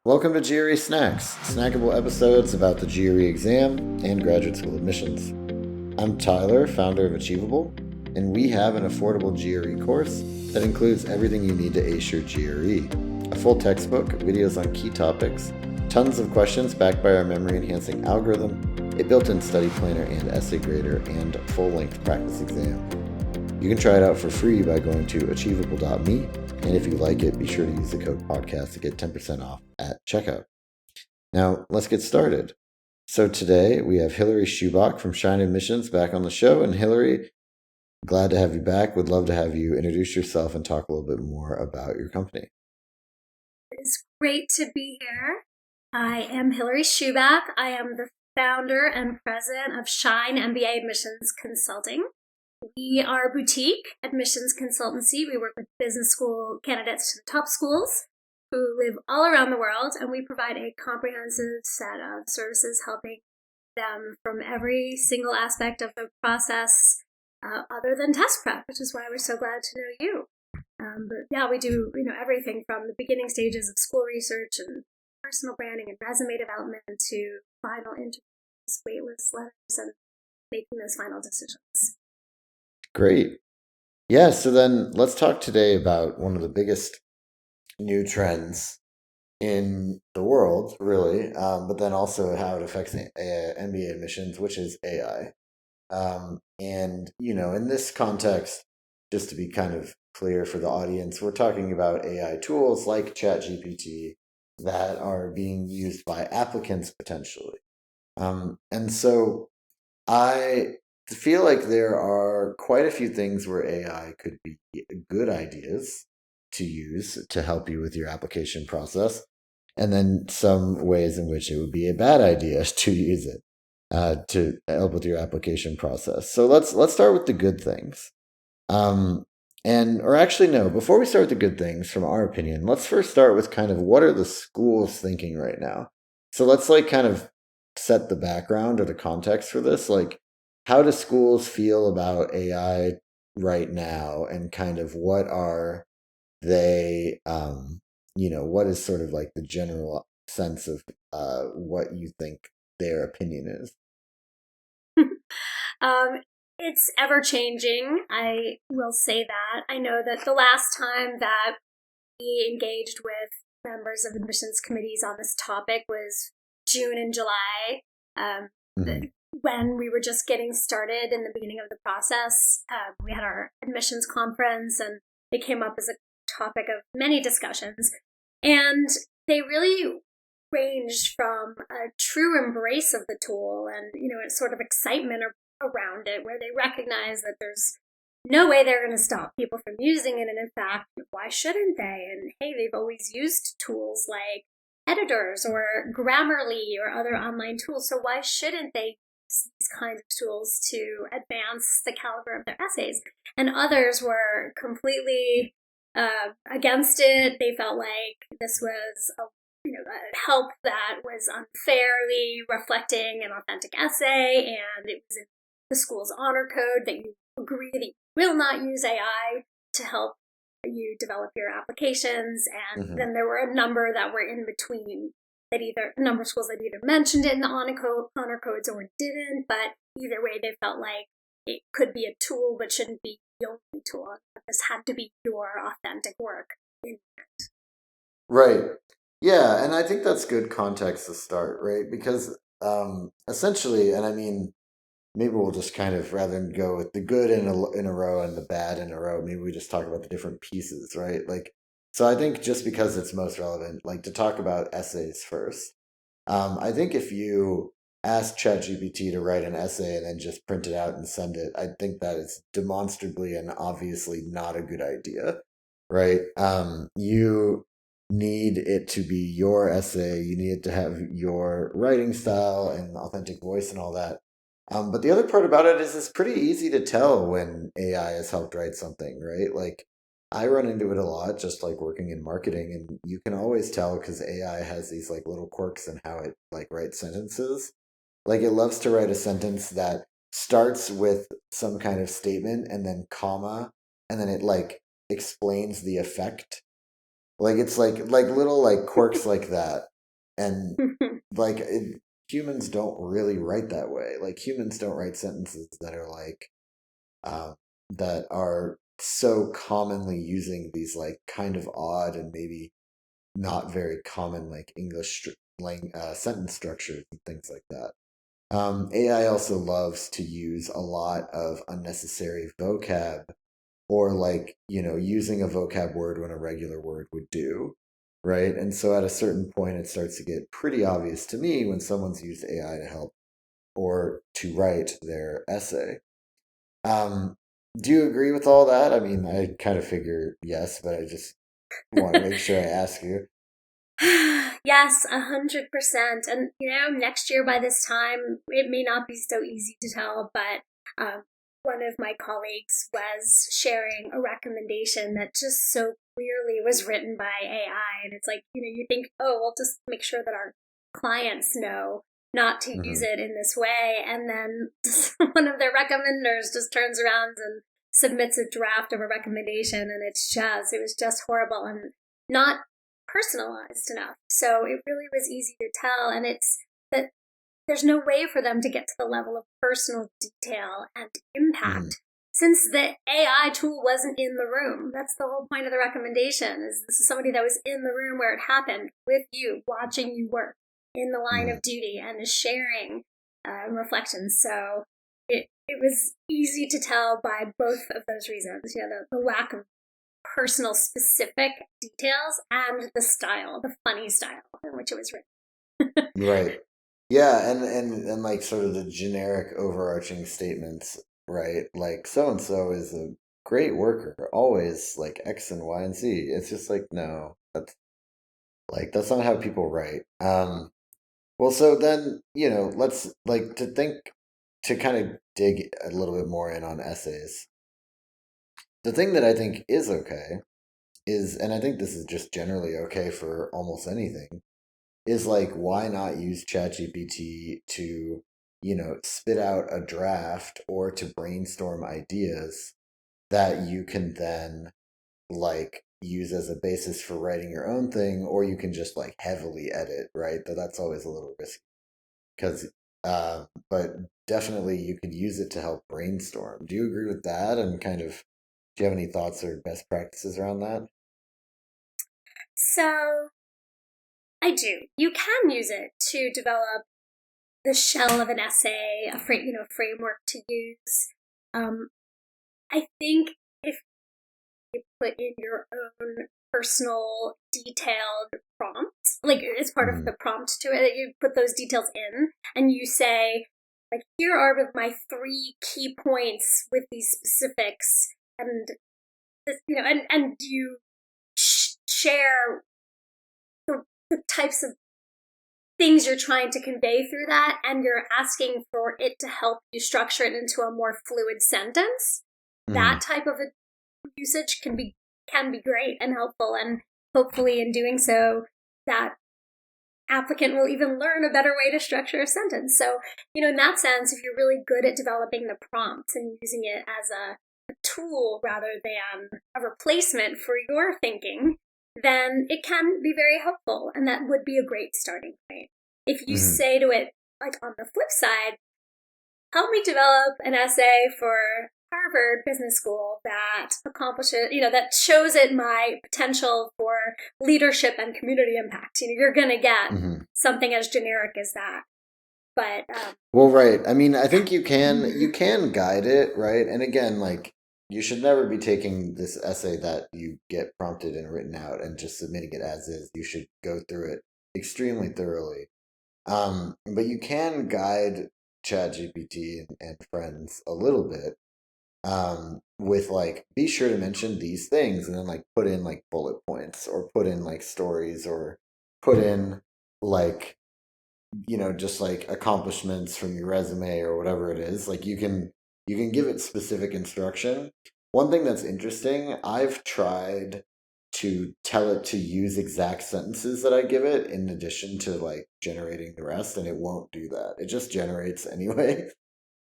Welcome to GRE Snacks, snackable episodes about the GRE exam and graduate school admissions. I'm Tyler, founder of Achievable, and we have an affordable GRE course that includes everything you need to ace your GRE. A full textbook, videos on key topics, tons of questions backed by our memory-enhancing algorithm, a built-in study planner and essay grader, and a full-length practice exam. You can try it out for free by going to achievable.me, and if you like it, be sure to use the code podcast to get 10% off at checkout. Now, let's get started. So today we have Hillary Schubach from Shine Admissions back on the show. And Hillary, glad to have you back. Would love to have you introduce yourself and talk a little bit more about your company. It's great to be here. I am Hillary Schubach. I am the founder and president of Shine MBA Admissions Consulting. We are a boutique admissions consultancy. We work with business school candidates to the top schools who live all around the world, and we provide a comprehensive set of services helping them from every single aspect of the process other than test prep, which is why we're so glad to know you. But yeah, we do everything from the beginning stages of school research and personal branding and resume development to final interviews, waitlist letters, and making those final decisions. Great. Yeah, so then let's talk today about one of the biggest new trends in the world, really, but then also how it affects MBA admissions, which is AI. And, in this context, just to be kind of clear for the audience, we're talking about AI tools like ChatGPT that are being used by applicants potentially. And so I feel like there are quite a few things where AI could be good ideas to use to help you with your application process, and then some ways in which it would be a bad idea to use it to help with your application process. So let's start with the good things. Before we start with the good things, from our opinion, let's first start with kind of what are the schools thinking right now. So let's kind of set the background or the context for this. How do schools feel about AI right now, and kind of what are they, what is sort of like the general sense of what you think their opinion is? It's ever changing. I will say that. I know that the last time that we engaged with members of admissions committees on this topic was June and July. When we were just getting started in the beginning of the process. We had our admissions conference, and it came up as a topic of many discussions. And they really ranged from a true embrace of the tool and, sort of excitement around it, where they recognize that there's no way they're going to stop people from using it. And in fact, why shouldn't they? And hey, they've always used tools like editors or Grammarly or other online tools. So why shouldn't they these kinds of tools to advance the caliber of their essays? And others were completely against it. They felt like this was a help that was unfairly reflecting an authentic essay, and it was in the school's honor code that you agree that you will not use AI to help you develop your applications. And then there were a number that were in between, that a number of schools that either mentioned it in the honor codes or didn't, but either way they felt like it could be a tool but shouldn't be the only tool. This had to be your authentic work in it. Right. Yeah, and I think that's good context to start, right? Because essentially, and I mean, maybe we'll just kind of, rather than go with the good in a row and the bad in a row, maybe we just talk about the different pieces, right? So I think just because it's most relevant, to talk about essays first. I think if you ask ChatGPT to write an essay and then just print it out and send it, I think that is demonstrably and obviously not a good idea, right? You need it to be your essay. You need it to have your writing style and authentic voice and all that. But the other part about it is it's pretty easy to tell when AI has helped write something, right? I run into it a lot, just working in marketing, and you can always tell because AI has these little quirks in how it writes sentences. It loves to write a sentence that starts with some kind of statement and then comma, and then it explains the effect. It's little quirks like that And like humans don't really write that way. Like humans don't write sentences that are like um, that are so commonly using these like kind of odd and maybe not very common like sentence structures and things like that. AI also loves to use a lot of unnecessary vocab or like, using a vocab word when a regular word would do, right? And so at a certain point, it starts to get pretty obvious to me when someone's used AI to help or to write their essay. Um, do you agree with all that? I mean, I kind of figure yes, but I just want to make sure I ask you. Yes, 100%. And next year by this time, it may not be so easy to tell, but one of my colleagues was sharing a recommendation that just so clearly was written by AI. And it's like, you think, oh, we'll just make sure that our clients know not to use Hmm. it in this way. And then one of their recommenders just turns around and submits a draft of a recommendation. And it was just horrible and not personalized enough. So it really was easy to tell. And it's that there's no way for them to get to the level of personal detail and Hmm. impact since the AI tool wasn't in the room. That's the whole point of the recommendation is this is somebody that was in the room where it happened with you, watching you work in the line Hmm. of duty and is sharing reflections. So it was easy to tell by both of those reasons. The lack of personal specific details and the style, the funny style in which it was written. Right. Yeah, and like sort of the generic overarching statements, right? Like so and so is a great worker, always like X and Y and Z. It's just like no, that's not how people write. Well, so then, let's like to kind of dig a little bit more in on essays. The thing that I think is okay is, and I think this is just generally okay for almost anything, is like why not use ChatGPT to, spit out a draft or to brainstorm ideas that you can then like use as a basis for writing your own thing, or you can just like heavily edit, right? Though that's always a little risky because, but definitely you could use it to help brainstorm. Do you agree with that? And kind of, do you have any thoughts or best practices around that? So I do. You can use it to develop the shell of an essay, framework to use. Um, I think if you put in your own personal detailed prompts, like as part of Hmm. the prompt to it, that you put those details in and you say, like, here are my three key points with these specifics, and and you share the types of things you're trying to convey through that, and you're asking for it to help you structure it into a more fluid sentence. Hmm. That type of a usage can be great and helpful, and hopefully in doing so, that applicant will even learn a better way to structure a sentence. So, in that sense, if you're really good at developing the prompts and using it as a tool rather than a replacement for your thinking, then it can be very helpful. And that would be a great starting point. If you Hmm. say to it, like on the flip side, help me develop an essay for Harvard Business School that accomplishes, that shows it my potential for leadership and community impact. You're going to get Hmm. something as generic as that. But Well, right. I mean, I think you can guide it, right? And again, like you should never be taking this essay that you get prompted and written out and just submitting it as is. You should go through it extremely thoroughly. But you can guide ChatGPT and friends a little bit, with like be sure to mention these things and then like put in like bullet points or put in like stories or put in like just like accomplishments from your resume or whatever it is. Like you can give it specific instruction. One thing that's interesting, I've tried to tell it to use exact sentences that I give it in addition to like generating the rest, and it won't do that. It just generates anyway.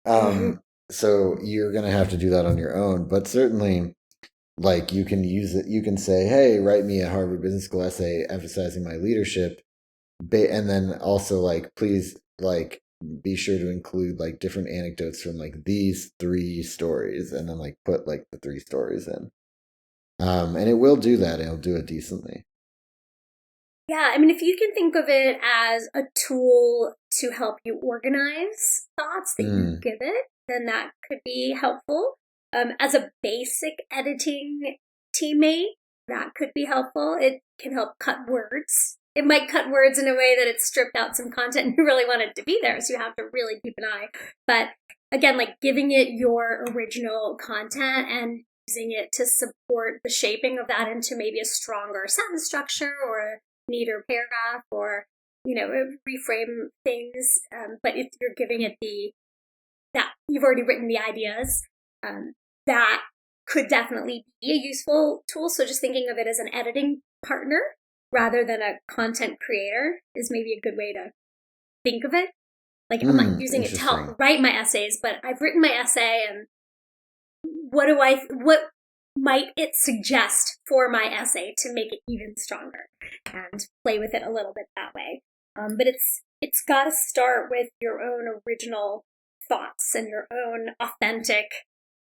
um so you're gonna have to do that on your own, but certainly like you can use it. You can say, hey, write me a Harvard Business School essay emphasizing my leadership, and then also like please like be sure to include like different anecdotes from like these three stories, and then like put like the three stories in. And it will do that. It'll do it decently. Yeah, I mean, if you can think of it as a tool to help you organize thoughts that you Mm, give it, then that could be helpful. As a basic editing teammate, that could be helpful. It can help cut words. It might cut words in a way that it's stripped out some content and you really want it to be there, so you have to really keep an eye. But again, like giving it your original content and using it to support the shaping of that into maybe a stronger sentence structure or a neater paragraph, or reframe things. But if you're giving it that you've already written the ideas, that could definitely be a useful tool. So just thinking of it as an editing partner rather than a content creator is maybe a good way to think of it. Like I'm not using it to interesting. help write my essays, but I've written my essay, and what might it suggest for my essay to make it even stronger, and play with it a little bit that way. But it's got to start with your own original thoughts and your own authentic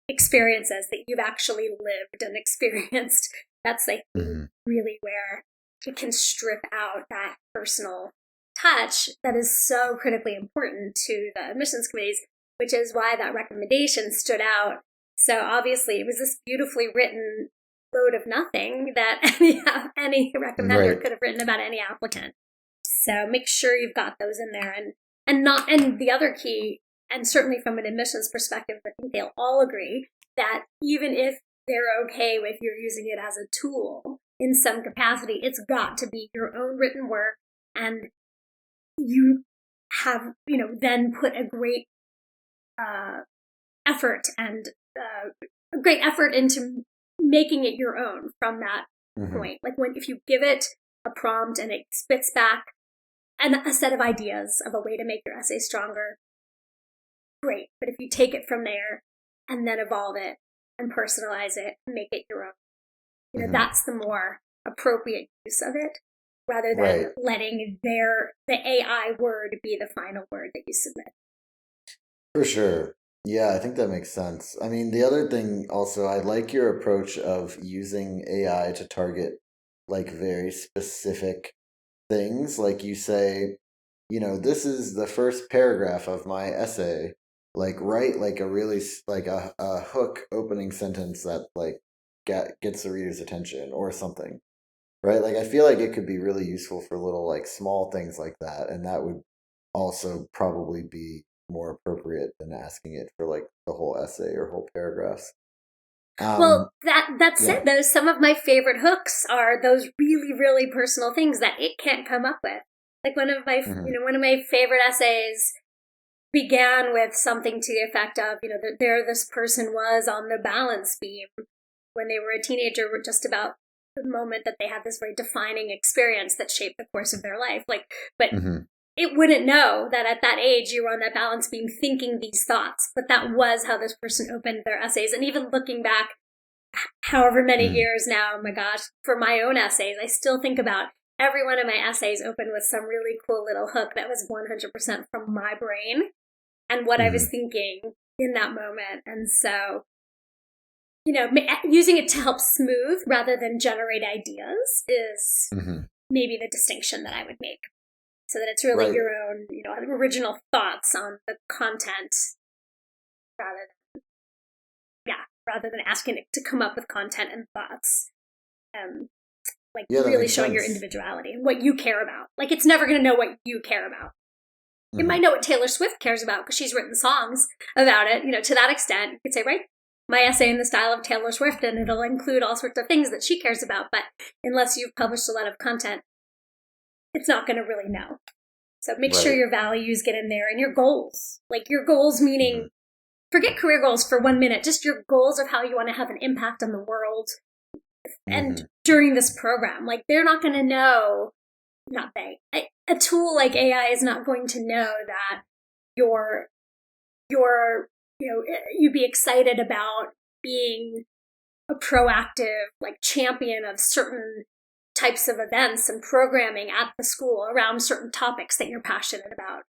experiences that you've actually lived and experienced. That's, I think, Hmm. really where it can strip out that personal touch that is so critically important to the admissions committees, which is why that recommendation stood out. So obviously, it was this beautifully written load of nothing that any recommender Right. could have written about any applicant. So make sure you've got those in there, and the other key, and certainly from an admissions perspective, I think they'll all agree that even if they're okay with you using it as a tool in some capacity, it's got to be your own written work, and you have then put a great effort and a great effort into making it your own from that Hmm. point. Like if you give it a prompt and it spits back a set of ideas of a way to make your essay stronger, great. But if you take it from there and then evolve it and personalize it and make it your own, Hmm. that's the more appropriate use of it, rather than Right. letting the AI word be the final word that you submit. For sure. Yeah, I think that makes sense. I mean, the other thing also, I like your approach of using AI to target like very specific things. Like you say, this is the first paragraph of my essay. Like write like a really like a hook opening sentence that like gets the reader's attention or something. Right? Like I feel like it could be really useful for little like small things like that, and that would also probably be more appropriate than asking it for like the whole essay or whole paragraphs. Well, Um, that said, yeah. though, some of my favorite hooks are those really, really personal things that it can't come up with. Like Hmm. one of my favorite essays began with something to the effect of, that there this person was on the balance beam when they were a teenager, just about the moment that they had this very defining experience that shaped the course of their life. But Hmm. it wouldn't know that at that age you were on that balance beam thinking these thoughts. But that was how this person opened their essays. And even looking back, however many Hmm. years now, oh my gosh, for my own essays, I still think about every one of my essays opened with some really cool little hook that was 100% from my brain and what I was Hmm. thinking in that moment. And so, using it to help smooth rather than generate ideas is Hmm. maybe the distinction that I would make. So that it's really Right. your own, original thoughts on the content rather rather than asking it to come up with content and thoughts. Um, like Yeah, that really makes showing your sense. individuality and what you care about. Like it's never going to know what you care about. It Hmm. might know what Taylor Swift cares about because she's written songs about it. To that extent, you could say, right, my essay in the style of Taylor Swift, and it'll include all sorts of things that she cares about. But unless you've published a lot of content, it's not going to really know. So make sure Right. your values get in there and your goals. Like your goals, Hmm. meaning forget career goals for 1 minute, just your goals of how you want to have an impact on the world. And Hmm. during this program, like they're not going to know, not they, a tool like AI is not going to know that you're, you'd be excited about being a proactive, like champion of certain types of events and programming at the school around certain topics that you're passionate about.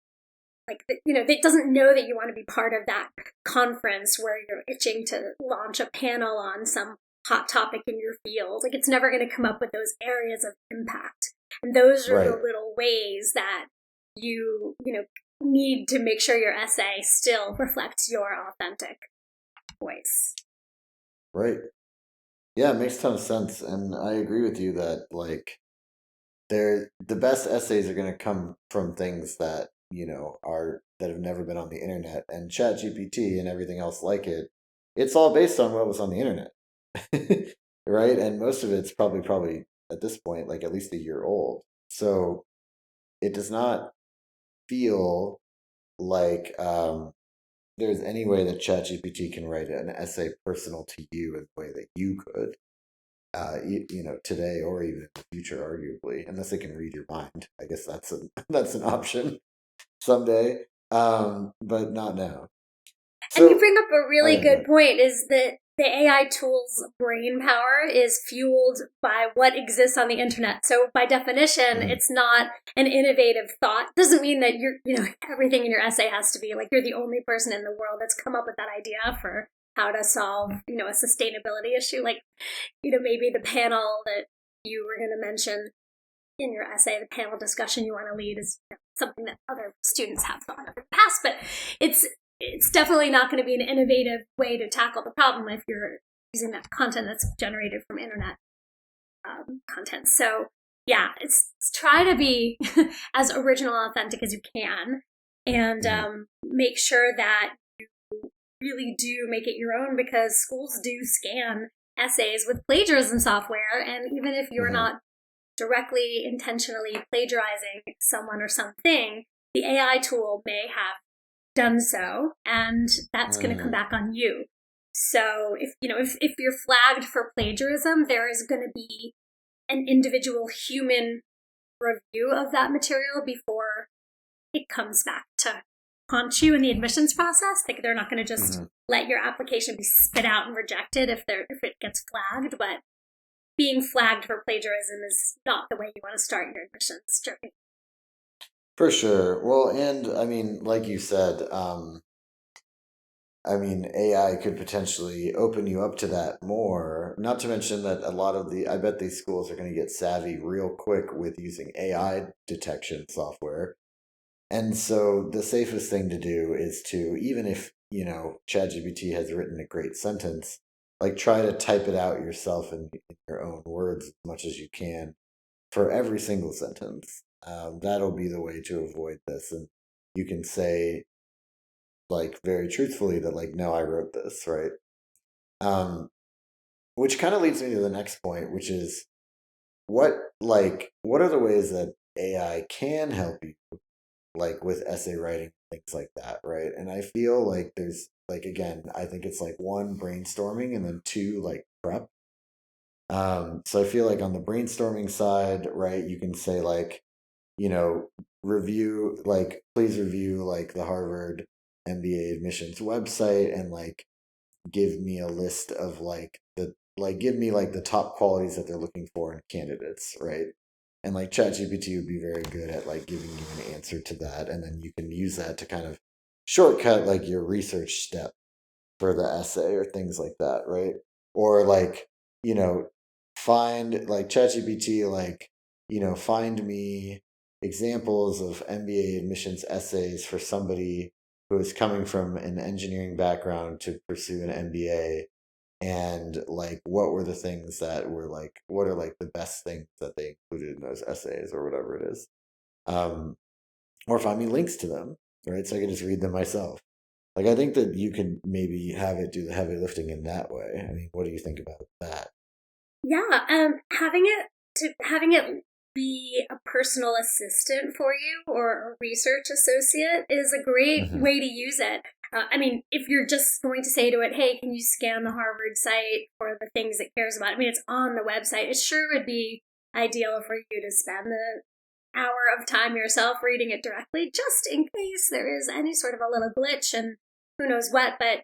Like, it doesn't know that you want to be part of that conference where you're itching to launch a panel on some hot topic in your field. Like, it's never going to come up with those areas of impact. And those are the little ways that you need to make sure your essay still reflects your authentic voice. Right. Yeah, it makes a ton of sense. And I agree with you that like the best essays are going to come from things that, that have never been on the internet, and ChatGPT and everything else like it. It's all based on what was on the internet. Right? And most of it's probably at this point, like at least a year old. So it does not feel like there's any way that ChatGPT can write an essay personal to you in the way that you could, today or even in the future, arguably, unless it can read your mind. I guess that's an option someday, but not now. And you So, bring up a really good point, is that the AI tool's brain power is fueled by what exists on the internet. So by definition, it's not an innovative thought. Doesn't mean that everything in your essay has to be like you're the only person in the world that's come up with that idea for how to solve, a sustainability issue. Like, maybe the panel that you were going to mention in your essay, the panel discussion you want to lead is something that other students have thought of in the past, but it's definitely not going to be an innovative way to tackle the problem if you're using that content that's generated from internet content. So yeah, it's try to be as original and authentic as you can, and make sure that you really do make it your own, because schools do scan essays with plagiarism software, and even if you're not directly intentionally plagiarizing someone or something, the AI tool may have done so, and that's going to come back on you. So if you're flagged for plagiarism, there is going to be an individual human review of that material before it comes back to haunt you in the admissions process. Like, they're not going to just let your application be spit out and rejected if it gets flagged. But being flagged for plagiarism is not the way you want to start your admissions journey. For sure. Well, and I mean, like you said, AI could potentially open you up to that more. Not to mention that I bet these schools are going to get savvy real quick with using AI detection software. And so the safest thing to do is to, even if, ChatGPT has written a great sentence, like try to type it out yourself in your own words as much as you can for every single sentence. That'll be the way to avoid this. And you can say, like, very truthfully that, like, no, I wrote this, right? Which kind of leads me to the next point, which is what are the ways that AI can help you, like with essay writing, things like that, right? And I feel like there's, like, again, I think it's like one, brainstorming, and then two, like prep. So I feel like on the brainstorming side, right, you can say like, please review like the Harvard MBA admissions website, and like give me a list of give me like the top qualities that they're looking for in candidates, right? And like ChatGPT would be very good at like giving you an answer to that, and then you can use that to kind of shortcut like your research step for the essay or things like that, right? Or like, find like ChatGPT, like, find me examples of MBA admissions essays for somebody who is coming from an engineering background to pursue an MBA, and like what were the things that were like, what are like the best things that they included in those essays or whatever it is. Or find me links to them, right? So I can just read them myself. Like, I think that you can maybe have it do the heavy lifting in that way. I mean, what do you think about that? Yeah, having it be a personal assistant for you or a research associate is a great way to use it. If you're just going to say to it, hey, can you scan the Harvard site for the things it cares about? I mean, it's on the website. It sure would be ideal for you to spend the hour of time yourself reading it directly, just in case there is any sort of a little glitch and who knows what. But,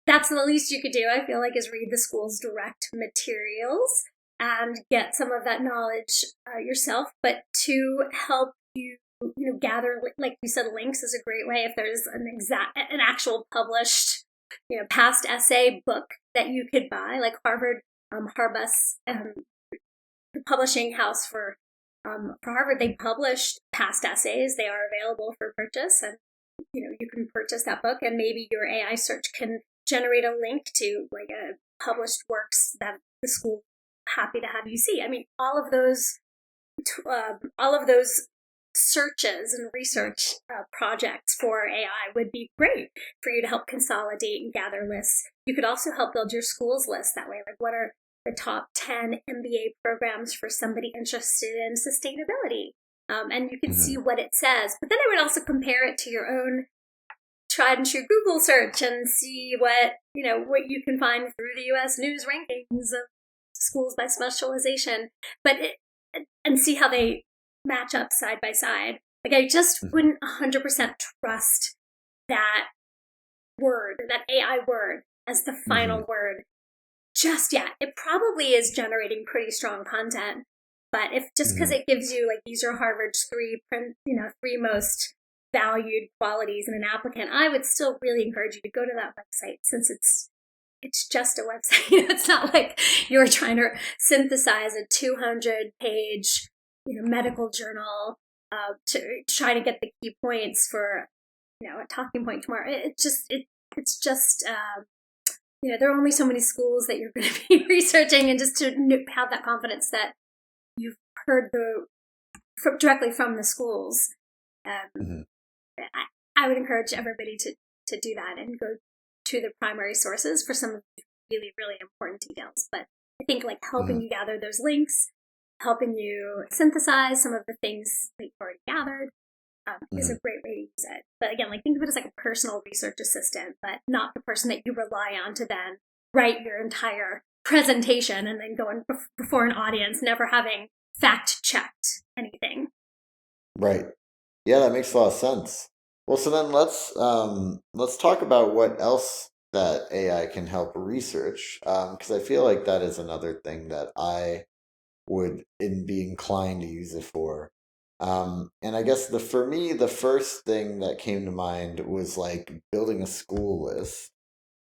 that's the least you could do, I feel like, is read the school's direct materials. and get some of that knowledge yourself, but to help you, gather, like you said, links is a great way. If there's an actual published, past essay book that you could buy, like Harvard, Harbus, the publishing house for Harvard, they published past essays. They are available for purchase, and you can purchase that book, and maybe your AI search can generate a link to like a published works that the school happy to have you see. I mean, all of those searches and research projects for AI would be great for you to help consolidate and gather lists. You could also help build your school's list that way. Like, what are the top 10 MBA programs for somebody interested in sustainability? And you can see what it says. But then I would also compare it to your own tried and true Google search and see what you can find through the U.S. News rankings of schools by specialization, and see how they match up side by side. Like, I just wouldn't 100% trust that word, that AI word, as the final word just yet. It probably is generating pretty strong content, but if just because it gives you, like, these are Harvard's three most valued qualities in an applicant, I would still really encourage you to go to that website, since it's just a website. It's not like you're trying to synthesize a 200-page medical journal to try to get the key points for a talking point tomorrow. It's just there are only so many schools that you're going to be researching, and just to have that confidence that you've heard directly from the schools. I would encourage everybody to do that and go to the primary sources for some of the really, really important details. But I think, like, helping you gather those links, helping you synthesize some of the things that you've already gathered is a great way to use it. But again, like, think of it as like a personal research assistant, but not the person that you rely on to then write your entire presentation and then go in before an audience, never having fact checked anything. Right. Yeah, that makes a lot of sense. Well, so then let's talk about what else that AI can help research, because I feel like that is another thing that I would be inclined to use it for. And I guess for me, the first thing that came to mind was like building a school list.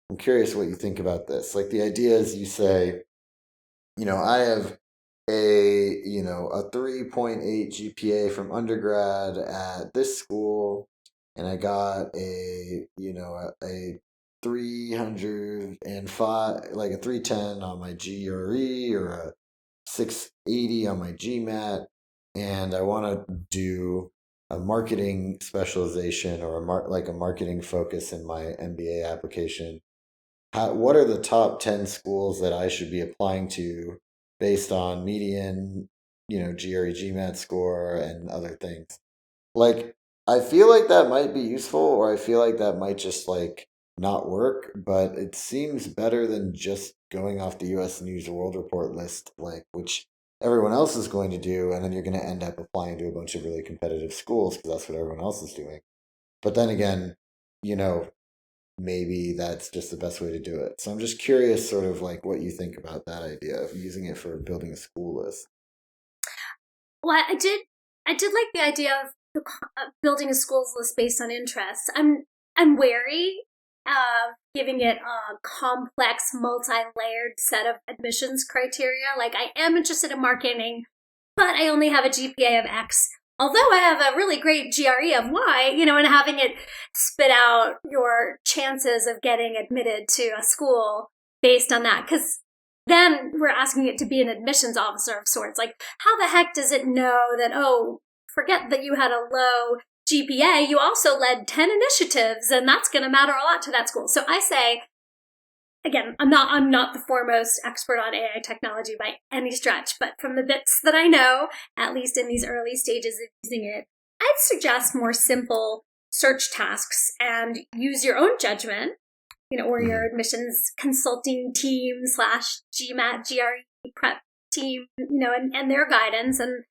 I'm curious what you think about this. Like, the idea is, you say, I have a 3.8 GPA from undergrad at this school, and I got a 305, like a 310 on my GRE, or a 680 on my GMAT, and I want to do a marketing specialization, or a marketing focus in my MBA application. What are the top 10 schools that I should be applying to based on median, GRE GMAT score and other things? Like, I feel like that might be useful, or I feel like that might just like not work, but it seems better than just going off the US News World Report list, like, which everyone else is going to do, and then you're going to end up applying to a bunch of really competitive schools because that's what everyone else is doing. But then again, you know, maybe that's just the best way to do it. So I'm just curious, sort of like, what you think about that idea of using it for building a school list. Well, I did like the idea of building a schools list based on interests. I'm wary of giving it a complex, multi-layered set of admissions criteria. Like, I am interested in marketing, but I only have a GPA of X. Although I have a really great GRE of Y, and having it spit out your chances of getting admitted to a school based on that. Because then we're asking it to be an admissions officer of sorts. Like, how the heck does it know that, forget that you had a low GPA, you also led 10 initiatives, and that's going to matter a lot to that school. So I say, again, I'm not the foremost expert on AI technology by any stretch, but from the bits that I know, at least in these early stages of using it, I'd suggest more simple search tasks and use your own judgment, or your admissions consulting team / GMAT, GRE prep team, and their guidance, and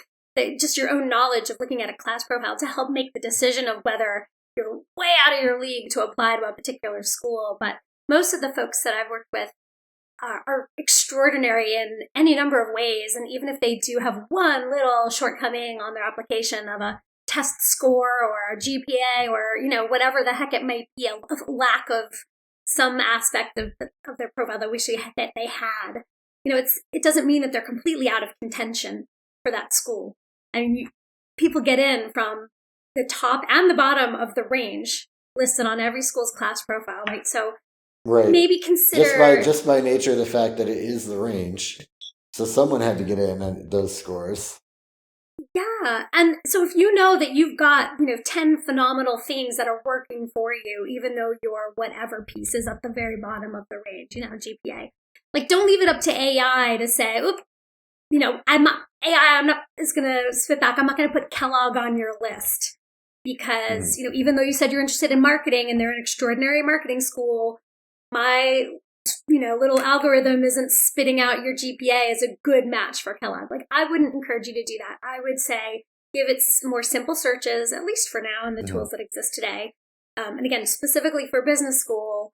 just your own knowledge of looking at a class profile to help make the decision of whether you're way out of your league to apply to a particular school. But most of the folks that I've worked with are extraordinary in any number of ways. And even if they do have one little shortcoming on their application of a test score or a GPA or, whatever the heck it might be, a lack of some aspect of their profile that that they had, it doesn't mean that they're completely out of contention for that school. I mean, people get in from the top and the bottom of the range listed on every school's class profile, right? So Right. maybe consider just by nature of the fact that it is the range. So someone had to get in on those scores. Yeah. And so if you know that you've got, 10 phenomenal things that are working for you, even though your whatever piece is at the very bottom of the range, GPA, like don't leave it up to AI to say, oop, I'm not going to spit back. I'm not going to put Kellogg on your list because, even though you said you're interested in marketing and they're an extraordinary marketing school, my little algorithm isn't spitting out your GPA as a good match for Kellogg. Like, I wouldn't encourage you to do that. I would say give it more simple searches, at least for now, in the tools that exist today. And again, specifically for business school,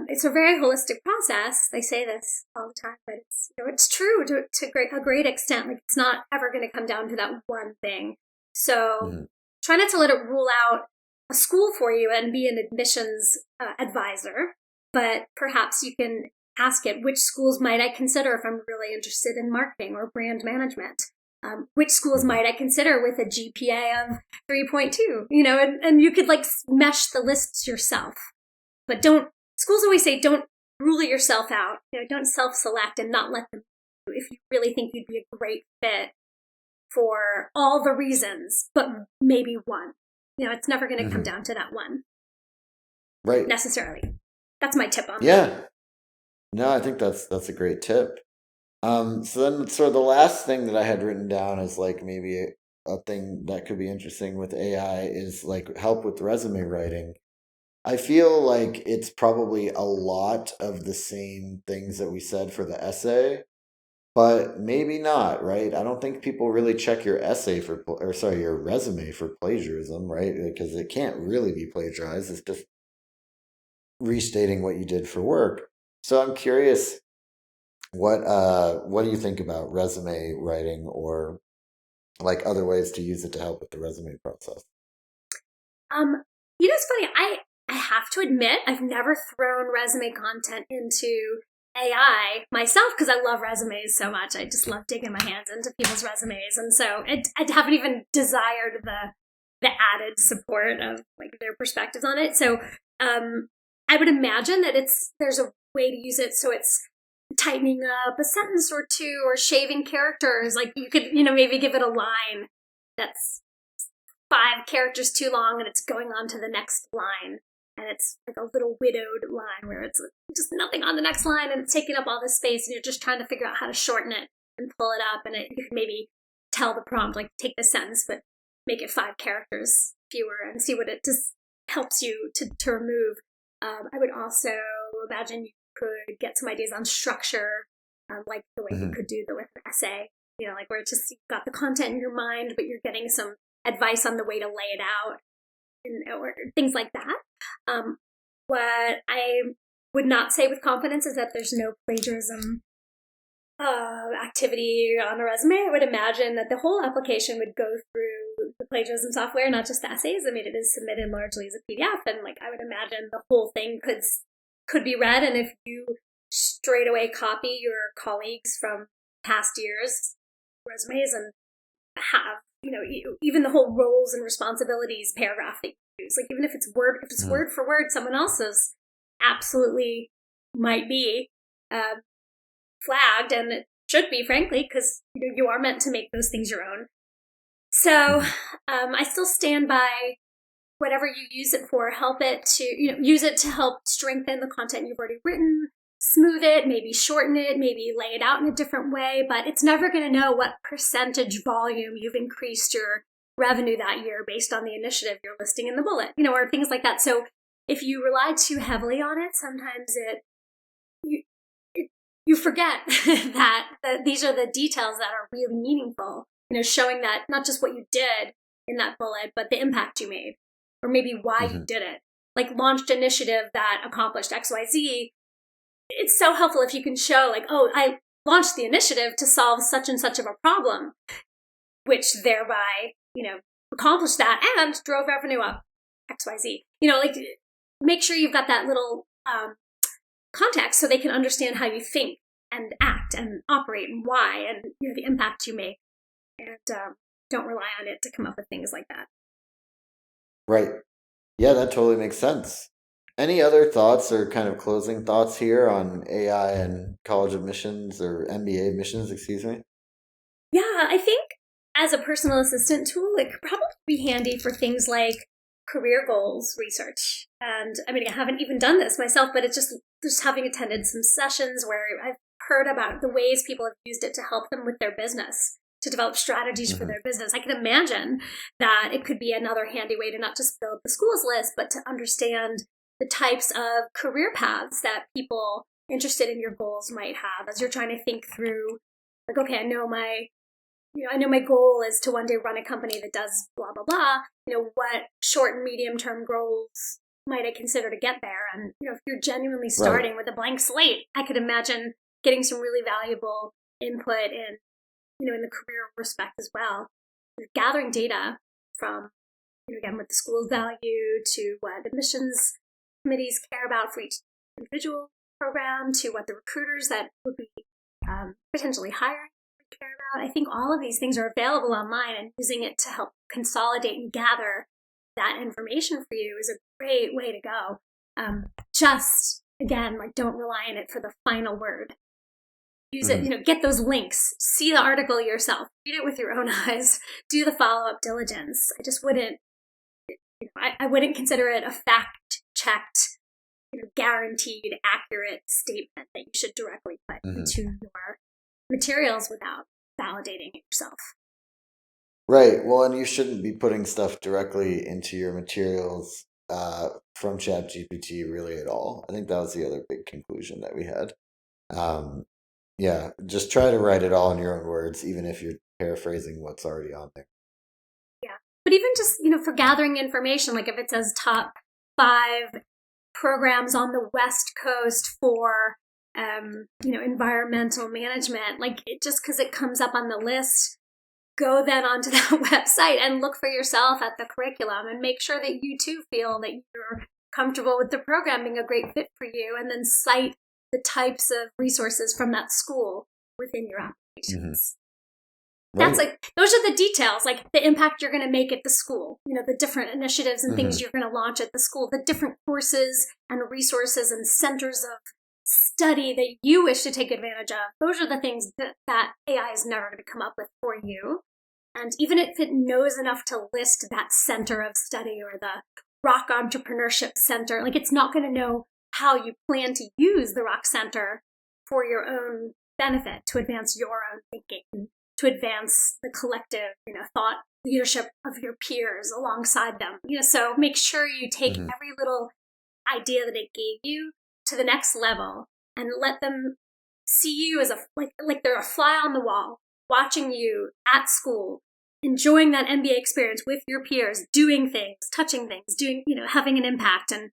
it's a very holistic process. They say this all the time, but it's true to a great extent. Like, it's not ever going to come down to that one thing. So try not to let it rule out a school for you and be an admissions advisor. But perhaps you can ask it, which schools might I consider if I'm really interested in marketing or brand management? Which schools might I consider with a GPA of 3.2? And you could mesh the lists yourself. But schools always say don't rule yourself out. Don't self-select and not let them if you really think you'd be a great fit for all the reasons, but maybe one. It's never going to come down to that one. Right. Necessarily. That's my tip on that. Yeah. No, I think that's a great tip. So then sort of the last thing that I had written down is maybe a thing that could be interesting with AI is help with resume writing. I feel like it's probably a lot of the same things that we said for the essay, but maybe not, right? I don't think people really check your your resume for plagiarism, right? Because it can't really be plagiarized. It's just restating what you did for work. So I'm curious, what do you think about resume writing or other ways to use it to help with the resume process? It's funny. I have to admit I've never thrown resume content into AI myself because I love resumes so much. I just love digging my hands into people's resumes, and so I haven't even desired the added support of their perspectives on it. So I would imagine that there's a way to use it so it's tightening up a sentence or two or shaving characters. You could, maybe give it a line that's 5 characters too long and it's going on to the next line. And it's a little widowed line where it's just nothing on the next line and it's taking up all this space and you're just trying to figure out how to shorten it and pull it up. And you could maybe tell the prompt, take this sentence, but make it 5 characters fewer and see what it just helps you to remove. I would also imagine you could get some ideas on structure, like the way you could do with an essay, where it's just you've got the content in your mind, but you're getting some advice on the way to lay it out, or things like that. What I would not say with confidence is that there's no plagiarism activity on a resume. I would imagine that the whole application would go through the plagiarism software, not just the essays. I mean, it is submitted largely as a PDF, and I would imagine the whole thing could be read. And if you straight away copy your colleagues from past years' resumes and have even the whole roles and responsibilities paragraph that you use, even if it's word for word, someone else's absolutely might be flagged, and it should be, frankly, because you are meant to make those things your own. So I still stand by whatever you use it for. Help it to use it to help strengthen the content you've already written, smooth it, maybe shorten it, maybe lay it out in a different way. But it's never going to know what percentage volume you've increased your revenue that year based on the initiative you're listing in the bullet, or things like that. So if you rely too heavily on it, sometimes you forget that these are the details that are really meaningful, showing that not just what you did in that bullet, but the impact you made, or maybe why you did it. Launched initiative that accomplished XYZ, it's so helpful if you can show like, oh, I launched the initiative to solve such and such of a problem, which thereby, accomplished that and drove revenue up XYZ. Like make sure you've got that little context so they can understand how you think and act and operate and why and the impact you make. And don't rely on it to come up with things like that. Right. Yeah, that totally makes sense. Any other thoughts or kind of closing thoughts here on AI and college admissions or MBA admissions, excuse me? Yeah, I think as a personal assistant tool, it could probably be handy for things like career goals research. And I mean, I haven't even done this myself, but it's just having attended some sessions where I've heard about the ways people have used it to help them with their business, to develop strategies for their business. I can imagine that it could be another handy way to not just build the schools list, but to understand the types of career paths that people interested in your goals might have as you're trying to think through, like, okay, I know my goal is to one day run a company that does blah, blah, blah. What short and medium term goals might I consider to get there? And, if you're genuinely starting with a blank slate, I could imagine getting some really valuable input in the career respect as well. Gathering data from, again, what the schools value to what admissions committees care about for each individual program to what the recruiters that would be potentially hiring care about. I think all of these things are available online, and using it to help consolidate and gather that information for you is a great way to go. Just, again, like, don't rely on it for the final word. Use it, get those links, see the article yourself, read it with your own eyes, do the follow-up diligence. I just wouldn't, I wouldn't consider it a fact-checked, guaranteed, accurate statement that you should directly put into your materials without validating it yourself. Right. Well, and you shouldn't be putting stuff directly into your materials from ChatGPT really at all. I think that was the other big conclusion that we had. Yeah, just try to write it all in your own words, even if you're paraphrasing what's already on there. Yeah. But even just, for gathering information, like if it says top 5 programs on the West Coast for, environmental management, like just because it comes up on the list, go then onto that website and look for yourself at the curriculum and make sure that you too feel that you're comfortable with the program being a great fit for you, and then cite the types of resources from that school within your applications. Right. That's like, those are the details, like the impact you're going to make at the school, the different initiatives and things you're going to launch at the school, the different courses and resources and centers of study that you wish to take advantage of. Those are the things that AI is never going to come up with for you. And even if it knows enough to list that center of study or the Rock Entrepreneurship Center, like it's not going to know how you plan to use the Rock Center for your own benefit, to advance your own thinking, to advance the collective, thought leadership of your peers alongside them. So make sure you take every little idea that it gave you to the next level and let them see you as like they're a fly on the wall, watching you at school, enjoying that MBA experience with your peers, doing things, touching things, doing, having an impact. And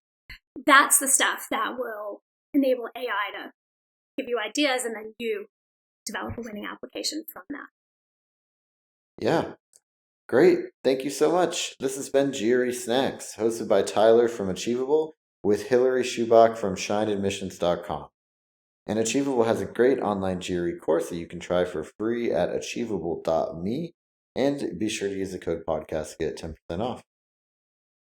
that's the stuff that will enable AI to give you ideas, and then you develop a winning application from that. Yeah. Great. Thank you so much. This has been GRE Snacks, hosted by Tyler from Achievable with Hillary Schubach from ShineAdmissions.com. And Achievable has a great online GRE course that you can try for free at achievable.me. And be sure to use the code podcast to get 10% off.